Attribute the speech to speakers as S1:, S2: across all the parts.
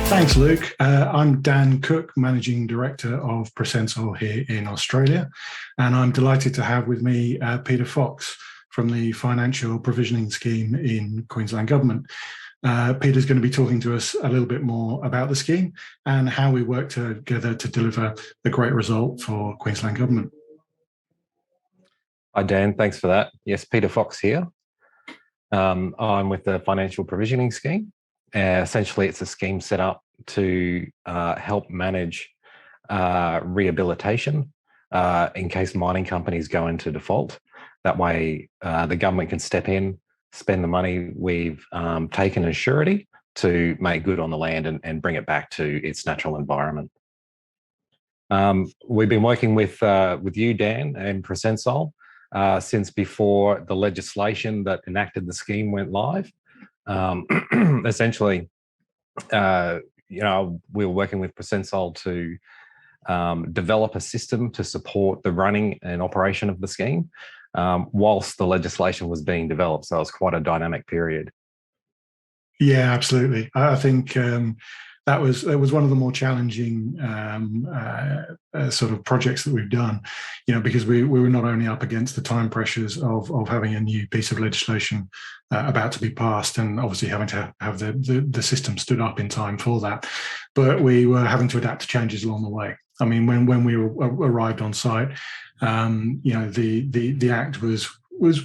S1: Thanks, Luke. I'm Dan Cooke, Managing Director of Procensol here in Australia, and I'm delighted to have with me Peter Fox from the Financial Provisioning Scheme in Queensland Government. Peter's going to be talking to us a little bit more about the scheme and how we work together to deliver a great result for Queensland Government.
S2: Hi, Dan. Thanks for that. Yes, Peter Fox here. I'm with the Financial Provisioning Scheme. Essentially, it's a scheme set up to help manage rehabilitation in case mining companies go into default. That way, the government can step in, spend the money we've taken as surety to make good on the land and bring it back to its natural environment. We've been working with you, Dan, and Procensol since before the legislation that enacted the scheme went live. Essentially, we were working with Procensol to develop a system to support the running and operation of the scheme whilst the legislation was being developed. So it was quite a dynamic period.
S1: Yeah, absolutely. I think it was one of the more challenging sort of projects that we've done, because we were not only up against the time pressures of having a new piece of legislation about to be passed and obviously having to have the system stood up in time for that, but we were having to adapt to changes along the way. I mean, when we arrived on site, the Act was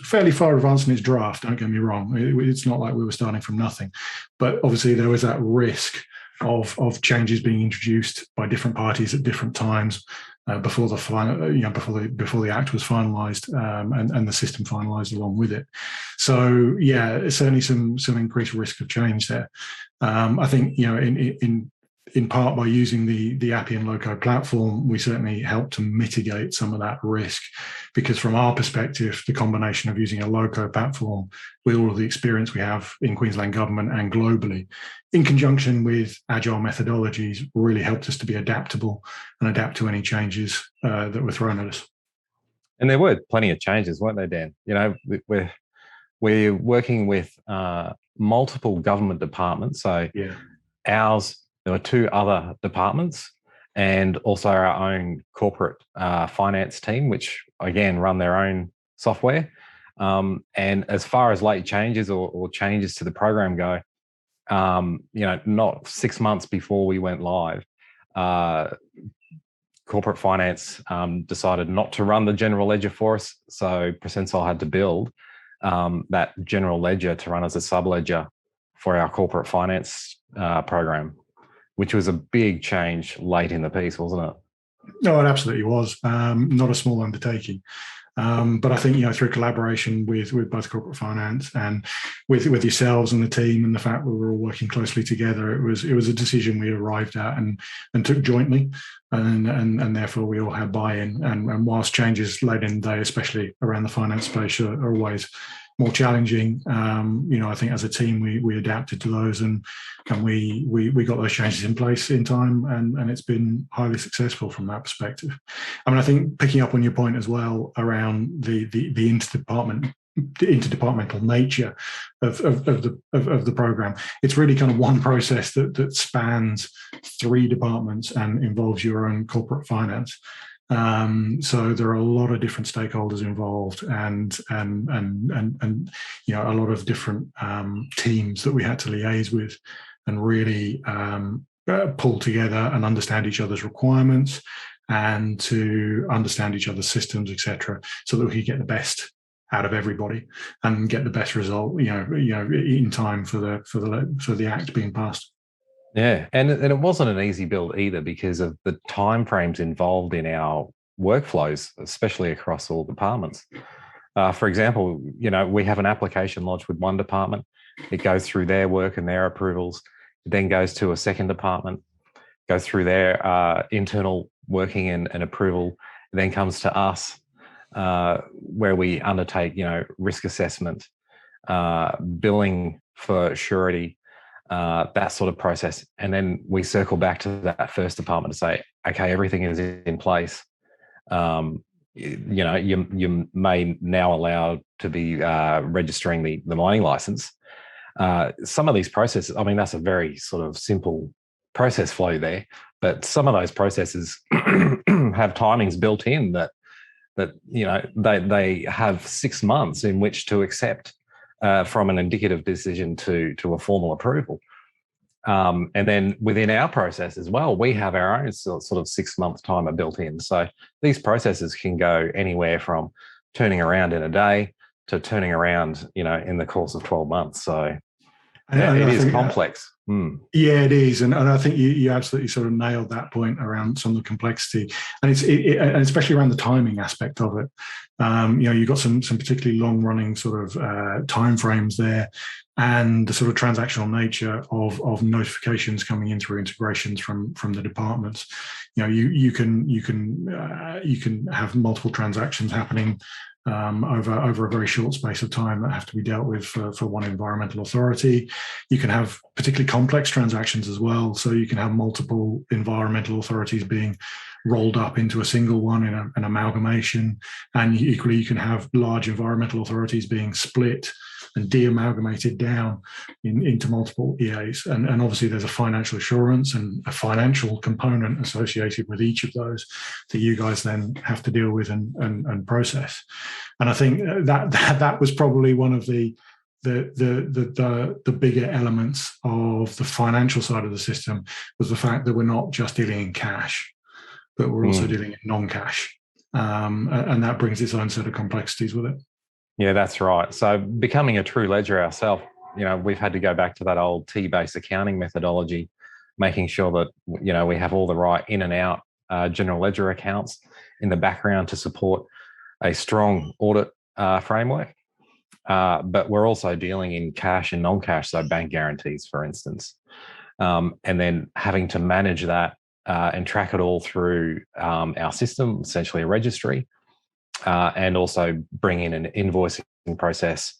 S1: fairly far advanced in its draft, don't get me wrong. It's not like we were starting from nothing, but obviously there was that risk of changes being introduced by different parties at different times before the Act was finalised and the system finalised along with it. So yeah, certainly some increased risk of change there. I think in part by using the Appian Loco platform, we certainly helped to mitigate some of that risk, because from our perspective, the combination of using a Loco platform with all of the experience we have in Queensland Government and globally, in conjunction with agile methodologies, really helped us to be adaptable and adapt to any changes that were thrown at us.
S2: And there were plenty of changes, weren't there, Dan? We're working with multiple government departments. So yeah. There were two other departments and also our own corporate finance team, which again run their own software. And as far as late changes or changes to the program go, not 6 months before we went live, corporate finance decided not to run the general ledger for us. So Procensol had to build that general ledger to run as a sub-ledger for our corporate finance program, which was a big change late in the piece, wasn't it?
S1: No, it absolutely was. Not a small undertaking. But I think, through collaboration with both corporate finance and with yourselves and the team, and the fact that we were all working closely together, it was a decision we arrived at and took jointly, and therefore we all had buy-in. And whilst changes late in the day, especially around the finance space, are always more challenging, I think as a team we adapted to those and we got those changes in place in time, and it's been highly successful from that perspective. I mean, I think picking up on your point as well around the interdepartmental nature of the program, it's really kind of one process that spans 3 departments and involves your own corporate finance. So there are a lot of different stakeholders involved and a lot of different teams that we had to liaise with and really pull together and understand each other's requirements and to understand each other's systems, etc., so that we could get the best out of everybody and get the best result, in time for the Act being passed.
S2: Yeah, and it wasn't an easy build either because of the timeframes involved in our workflows, especially across all departments. For example, we have an application lodged with one department. It goes through their work and their approvals. It then goes to a second department, goes through their internal working and approval. It then comes to us, where we undertake, risk assessment, billing for surety, that sort of process. And then we circle back to that first department to say, okay, everything is in place. You may now allow to be registering the mining license. Some of these processes, I mean, that's a very sort of simple process flow there, but some of those processes have timings built in that they have 6 months in which to accept from an indicative decision to a formal approval. And then within our process as well, we have our own sort of 6-month timer built in. So these processes can go anywhere from turning around in a day to turning around, in the course of 12 months. So it is complex.
S1: Yeah, it is, and I think you absolutely sort of nailed that point around some of the complexity, and and especially around the timing aspect of it. You've got some particularly long-running sort of timeframes there, and the sort of transactional nature of notifications coming in through integrations from the departments. You can have multiple transactions happening over a very short space of time that have to be dealt with for one environmental authority. You can have particularly complex transactions as well. So you can have multiple environmental authorities being rolled up into a single one in an amalgamation. And equally, you can have large environmental authorities being split and de-amalgamated down into multiple EAs. And obviously there's a financial assurance and a financial component associated with each of those that you guys then have to deal with and process. And I think that was probably one of the bigger elements of the financial side of the system, was the fact that we're not just dealing in cash, but we're also dealing in non-cash. And that brings its own set of complexities with it.
S2: Yeah, that's right. So becoming a true ledger ourselves, we've had to go back to that old T-based accounting methodology, making sure that, we have all the right in and out general ledger accounts in the background to support a strong audit framework. But we're also dealing in cash and non-cash, so bank guarantees, for instance. And then having to manage that and track it all through our system, essentially a registry. And also bring in an invoicing process,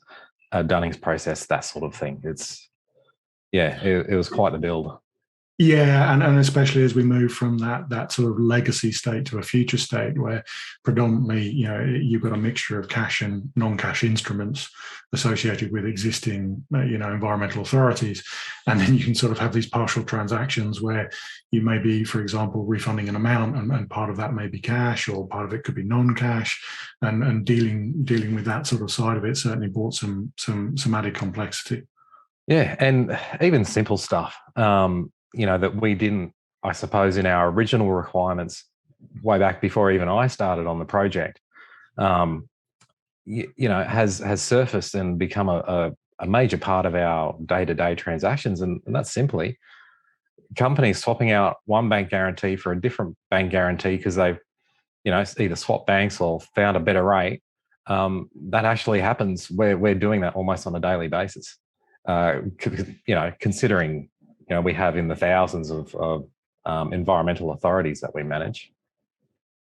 S2: a Dunnings process, that sort of thing. It was quite the build.
S1: Yeah, and especially as we move from that sort of legacy state to a future state where predominantly, you've got a mixture of cash and non-cash instruments associated with existing, environmental authorities. And then you can sort of have these partial transactions where you may be, for example, refunding an amount, and part of that may be cash, or part of it could be non-cash. And dealing with that sort of side of it certainly brought some added complexity.
S2: Yeah, and even simple stuff. That we didn't, I suppose, in our original requirements way back before even I started on the project, has surfaced and become a major part of our day-to-day transactions. And that's simply companies swapping out one bank guarantee for a different bank guarantee because they've, either swapped banks or found a better rate. That actually happens. We're doing that almost on a daily basis, considering we have in the thousands of environmental authorities that we manage.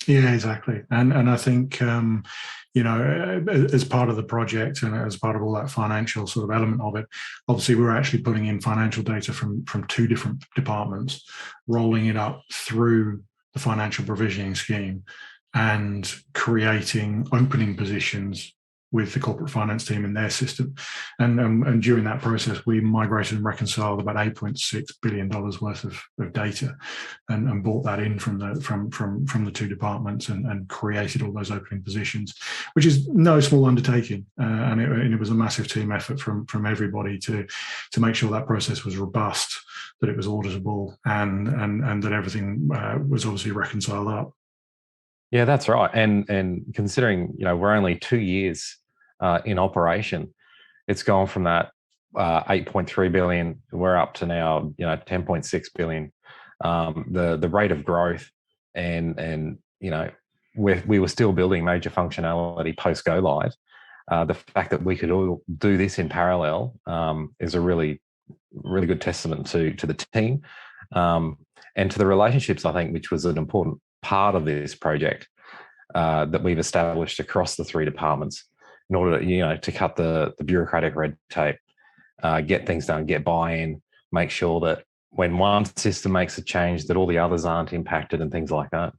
S1: Yeah, exactly. And I think, as part of the project and as part of all that financial sort of element of it, obviously we're actually putting in financial data from two different departments, rolling it up through the financial provisioning scheme and creating opening positions with the corporate finance team in their system. And during that process, we migrated and reconciled about $8.6 billion worth of data and brought that in from the two departments and created all those opening positions, which is no small undertaking. And it was a massive team effort from everybody to make sure that process was robust, that it was auditable, and that everything was obviously reconciled up.
S2: Yeah, that's right. And considering, we're only 2 years in operation, it's gone from that 8.3 billion, we're up to now, 10.6 billion. The rate of growth and we were still building major functionality post go live. The fact that we could all do this in parallel is a really, really good testament to the team and to the relationships, I think, which was an important part of this project that we've established across the three departments in order to cut the bureaucratic red tape, get things done, get buy-in, make sure that when one system makes a change that all the others aren't impacted and things like that.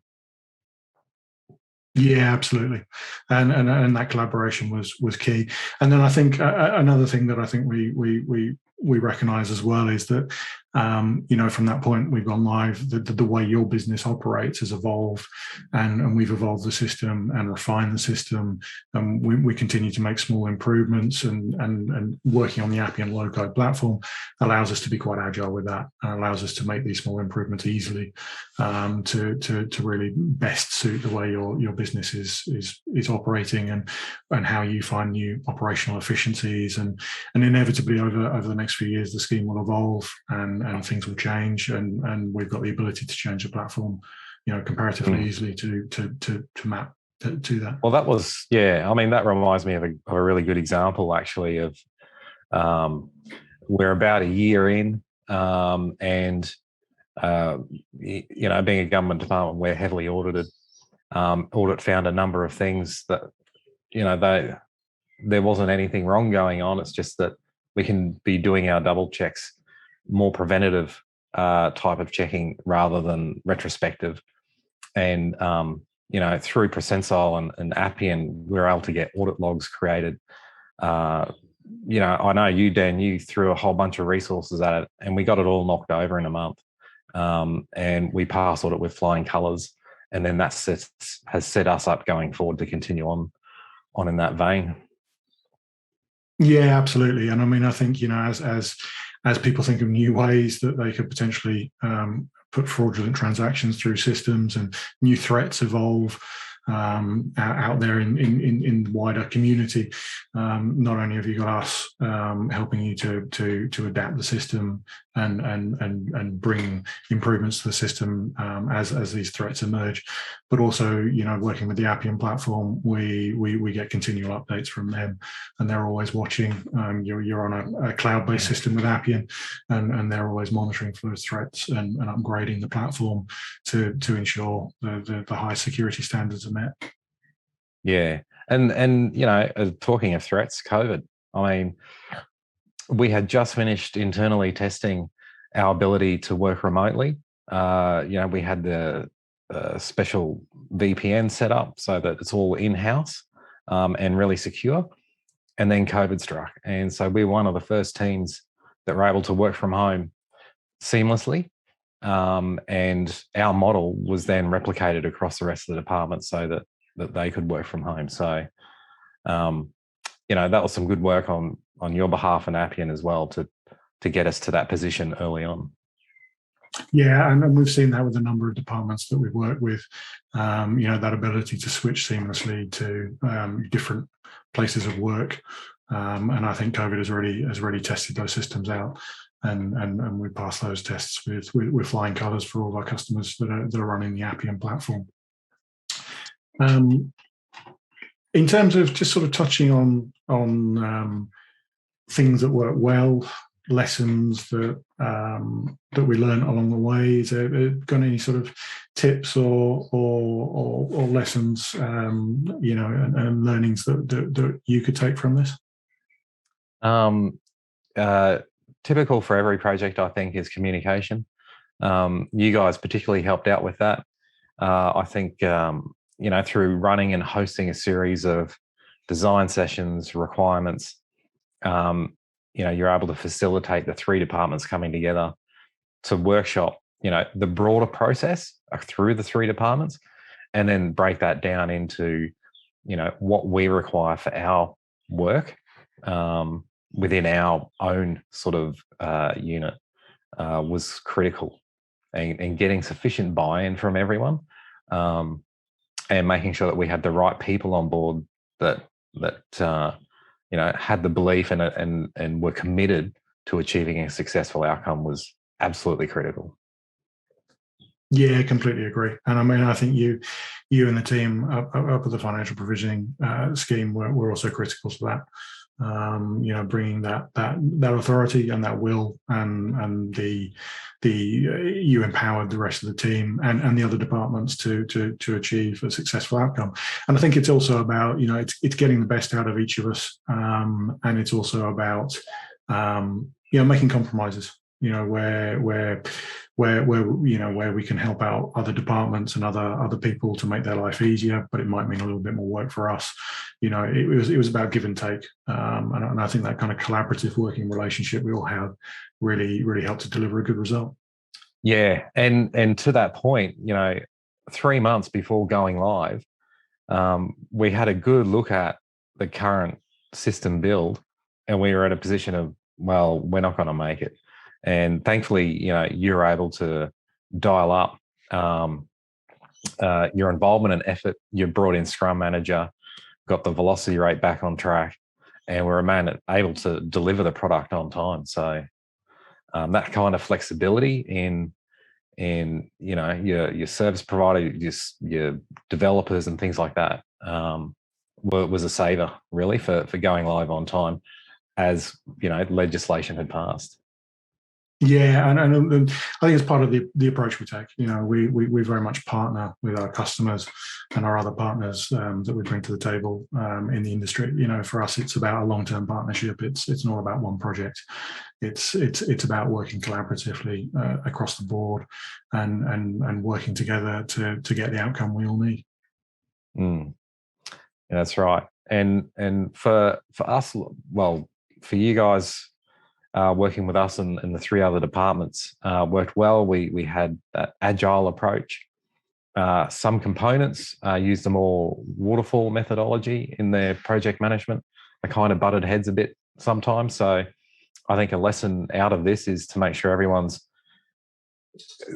S1: Yeah, absolutely, and that collaboration was key. And then I think another thing that I think we recognise as well is that From that point, we've gone live. The way your business operates has evolved, and we've evolved the system and refined the system. And we continue to make small improvements, and working on the Appian low-code platform allows us to be quite agile with that, and allows us to make these small improvements easily to really best suit the way your business is operating, and how you find new operational efficiencies, and inevitably over the next few years the scheme will evolve, and things will change, and we've got the ability to change the platform, comparatively easily to map to that.
S2: Well, that was, that reminds me of a really good example, actually, of we're about a year in, and being a government department, we're heavily audited. Audit found a number of things that, there wasn't anything wrong going on. It's just that we can be doing our double checks, more preventative type of checking rather than retrospective. And, through Procensol and Appian, we're able to get audit logs created. I know you, Dan, you threw a whole bunch of resources at it, and we got it all knocked over in a month. And we passed audit with flying colours. And then that has set us up going forward to continue on in that vein.
S1: Yeah, absolutely. And I think, as people think of new ways that they could potentially put fraudulent transactions through systems, and new threats evolve out there in the wider community, not only have you got us helping you to adapt the system and bring improvements to the system as these threats emerge, but also working with the Appian platform, we get continual updates from them, and they're always watching. You're on a cloud-based system with Appian, and they're always monitoring for those threats and upgrading the platform to ensure the high security standards are met.
S2: Yeah, and talking of threats, COVID. We had just finished internally testing our ability to work remotely. We had the special VPN set up so that it's all in-house and really secure. And then COVID struck. And so we were one of the first teams that were able to work from home seamlessly. And our model was then replicated across the rest of the department so that they could work from home. So, that was some good work on your behalf and Appian as well to get us to that position early on.
S1: Yeah, and we've seen that with a number of departments that we've worked with, that ability to switch seamlessly to different places of work. And I think COVID has already tested those systems out, and we passed those tests with flying colours for all of our customers that are running the Appian platform. In terms of just sort of touching on things that work well, lessons that we learned along the way, is there got any sort of tips or lessons, and learnings that you could take from this?
S2: Typical for every project, I think, is communication. You guys particularly helped out with that. I think through running and hosting a series of design sessions, requirements, you're able to facilitate the three departments coming together to workshop, the broader process through the three departments, and then break that down into, what we require for our work within our own sort of unit was critical, and getting sufficient buy-in from everyone. And making sure that we had the right people on board that had the belief in it and were committed to achieving a successful outcome was absolutely critical.
S1: Yeah, completely agree. And I think you and the team up at the financial provisioning scheme were also critical to that. Bringing that authority and that will, and you empowered the rest of the team and the other departments to achieve a successful outcome. And I think it's also about it's getting the best out of each of us, and it's also about making compromises. Where we can help out other departments and other people to make their life easier, but it might mean a little bit more work for us. it was about give and take, and I think that kind of collaborative working relationship we all have really helped to deliver a good result.
S2: Yeah, and to that point, 3 months before going live, we had a good look at the current system build, and we were at a position of, well, we're not going to make it. And thankfully, you were able to dial up your involvement and effort. You brought in Scrum Manager, got the velocity rate back on track, and we were able to deliver the product on time. So that kind of flexibility in your service provider, your developers and things like that was a saver really for going live on time, as legislation had passed.
S1: Yeah, and I think it's part of the approach we take. We very much partner with our customers and our other partners that we bring to the table in the industry. For us, it's about a long-term partnership. It's not about one project. It's about working collaboratively across the board and working together to get the outcome we all need.
S2: Mm. Yeah, that's right. And for us, well, for you guys. Working with us and the 3 other departments worked well. We had that agile approach. Some components used a more waterfall methodology in their project management. They kind of butted heads a bit sometimes. So I think a lesson out of this is to make sure everyone's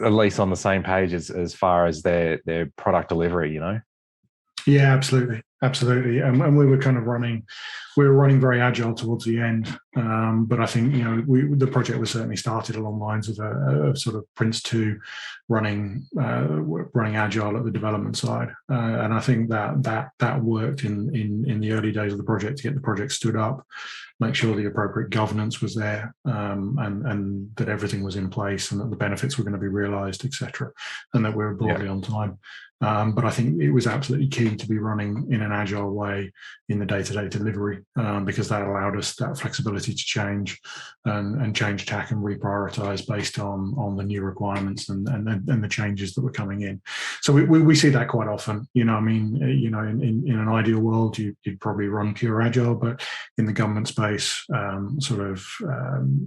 S2: at least on the same page as far as their product delivery,
S1: Yeah, absolutely. And we were kind of running very agile towards the end. But I think, the project was certainly started along lines of a sort of Prince 2 running agile at the development side. And I think that worked in the early days of the project to get the project stood up, make sure the appropriate governance was there, and that everything was in place and that the benefits were going to be realized, etc., and that we were broadly on time. But I think it was absolutely key to be running in an agile way in the day-to-day delivery, because that allowed us that flexibility to change and change tack and reprioritize based on the new requirements and the changes that were coming in. So we see that quite often. In an ideal world, you'd probably run pure agile, but in the government space,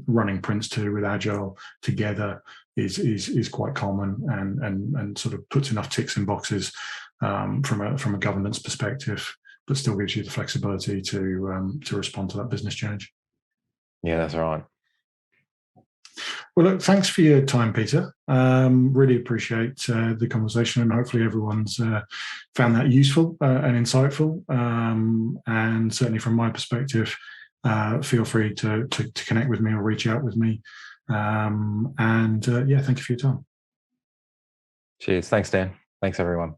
S1: running Prince 2 with agile together is quite common and sort of puts enough ticks in boxes from a governance perspective, but still gives you the flexibility to respond to that business change.
S2: Yeah, that's right.
S1: Well, look, thanks for your time, Peter. Really appreciate the conversation, and hopefully everyone's found that useful and insightful. And certainly from my perspective, feel free to connect with me or reach out with me. Thank you for your time.
S2: Cheers. Thanks, Dan. Thanks, everyone.